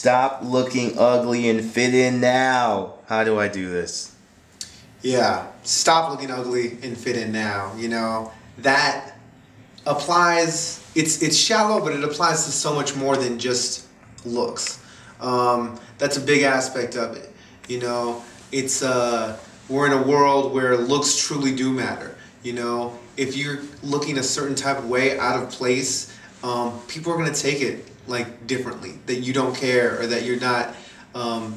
stop looking ugly and fit in now. How do I do this? Yeah, stop looking ugly and fit in now. You know, that applies, it's shallow, but it applies to so much more than just looks. That's a big aspect of it. You know, it's we're in a world where looks truly do matter. You know, if you're looking a certain type of way out of place, people are going to take it like differently, that you don't care, or that you're not,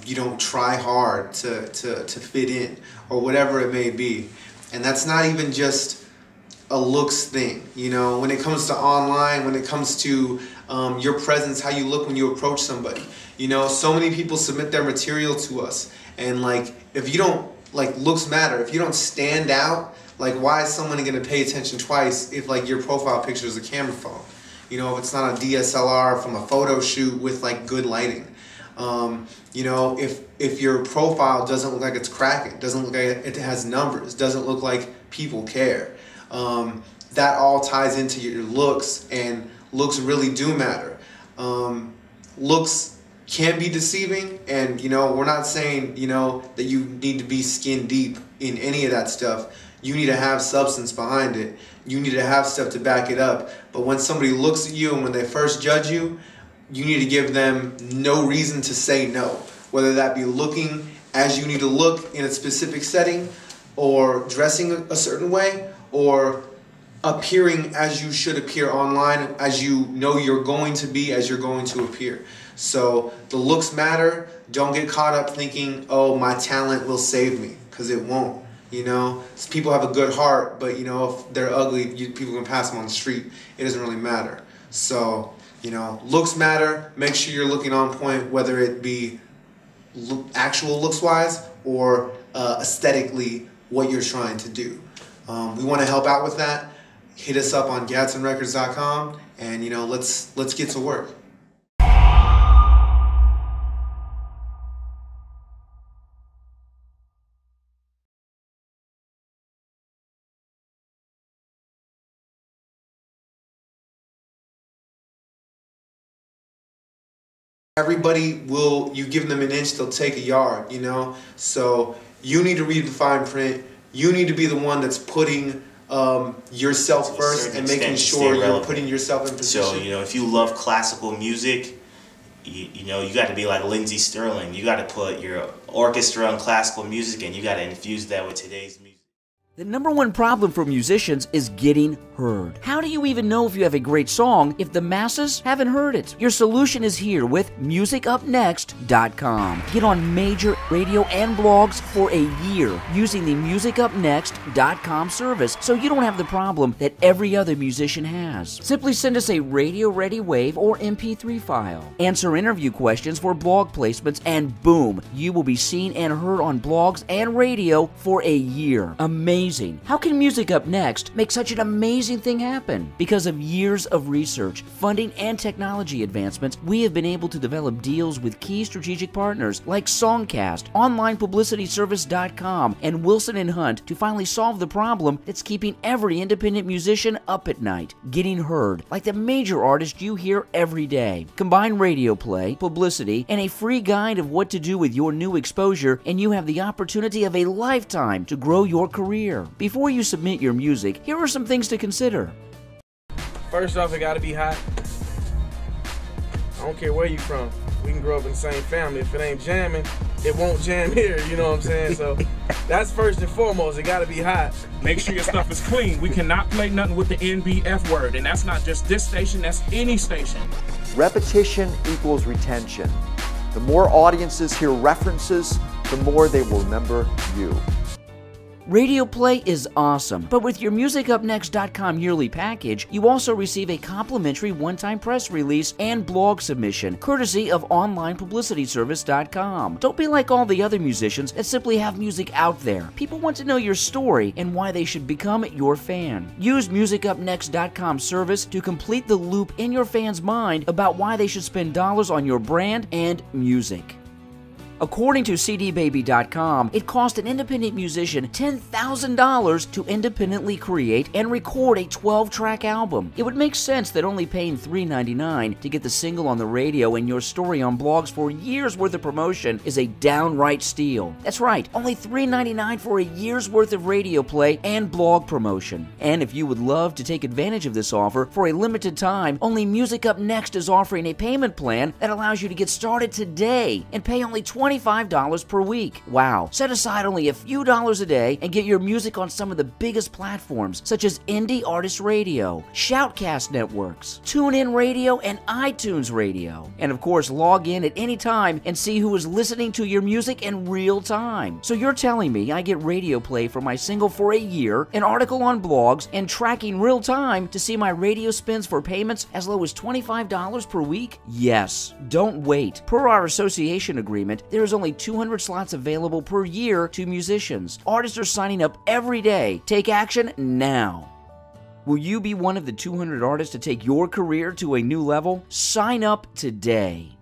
you don't try hard to fit in, or whatever it may be. And that's not even just a looks thing. You know, when it comes to online, when it comes to your presence, how you look when you approach somebody. You know, so many people submit their material to us, and like, if you don't, like, looks matter. If you don't stand out, like, why is someone going to pay attention twice if, like, your profile picture is a camera phone? You know, if it's not a DSLR from a photo shoot with, like, good lighting. You know, if your profile doesn't look like it's cracking, doesn't look like it has numbers, doesn't look like people care, that all ties into your looks, and looks really do matter. Looks can be deceiving, and, you know, we're not saying, you know, that you need to be skin deep in any of that stuff. You need to have substance behind it. You need to have stuff to back it up. But when somebody looks at you and when they first judge you, you need to give them no reason to say no. Whether that be looking as you need to look in a specific setting, or dressing a certain way, or appearing as you should appear online, as you know you're going to be, as you're going to appear. So the looks matter. Don't get caught up thinking, oh, my talent will save me, because it won't. You know, people have a good heart, but, you know, if they're ugly, people can pass them on the street. It doesn't really matter. So, you know, looks matter. Make sure you're looking on point, whether it be actual looks-wise or aesthetically what you're trying to do. We want to help out with that. Hit us up on GadsonRecords.com, and, you know, let's get to work. Everybody will, you give them an inch, they'll take a yard, you know? So you need to read the fine print. You need to be the one that's putting yourself first and making sure you're putting yourself in position. So, you know, if you love classical music, you know, you got to be like Lindsey Sterling. You got to put your orchestra on classical music, and you got to infuse that with today's music. The #1 problem for musicians is getting heard. How do you even know if you have a great song if the masses haven't heard it? Your solution is here with MusicUpNext.com. Get on major radio and blogs for a year using the MusicUpNext.com service, so you don't have the problem that every other musician has. Simply send us a radio-ready WAV or MP3 file. Answer interview questions for blog placements, and boom, you will be seen and heard on blogs and radio for a year. Amazing. How can Music Up Next make such an amazing thing happen? Because of years of research, funding, and technology advancements, we have been able to develop deals with key strategic partners like Songcast, OnlinePublicityService.com, and Wilson & Hunt to finally solve the problem that's keeping every independent musician up at night, getting heard, like the major artists you hear every day. Combine radio play, publicity, and a free guide of what to do with your new exposure, and you have the opportunity of a lifetime to grow your career. Before you submit your music, here are some things to consider. First off, it gotta be hot. I don't care where you from. We can grow up in the same family. If it ain't jamming, it won't jam here, you know what I'm saying? So that's first and foremost, it gotta be hot. Make sure your stuff is clean. We cannot play nothing with the NBF word, and that's not just this station, that's any station. Repetition equals retention. The more audiences hear references, the more they will remember you. Radio play is awesome, but with your MusicUpNext.com yearly package, you also receive a complimentary one-time press release and blog submission, courtesy of OnlinePublicityService.com. Don't be like all the other musicians that simply have music out there. People want to know your story and why they should become your fan. Use MusicUpNext.com service to complete the loop in your fans' mind about why they should spend dollars on your brand and music. According to CDBaby.com, it cost an independent musician $10,000 to independently create and record a 12-track album. It would make sense that only paying $3.99 to get the single on the radio and your story on blogs for a year's worth of promotion is a downright steal. That's right, only $3.99 for a year's worth of radio play and blog promotion. And if you would love to take advantage of this offer for a limited time, only Music Up Next is offering a payment plan that allows you to get started today and pay only $25 per week. Wow. Set aside only a few dollars a day and get your music on some of the biggest platforms such as Indie Artist Radio, Shoutcast Networks, TuneIn Radio, and iTunes Radio. And of course, log in at any time and see who is listening to your music in real time. So you're telling me I get radio play for my single for a year, an article on blogs, and tracking real time to see my radio spins for payments as low as $25 per week? Yes. Don't wait. Per our association agreement, there is only 200 slots available per year to musicians. Artists are signing up every day. Take action now. Will you be one of the 200 artists to take your career to a new level? Sign up today.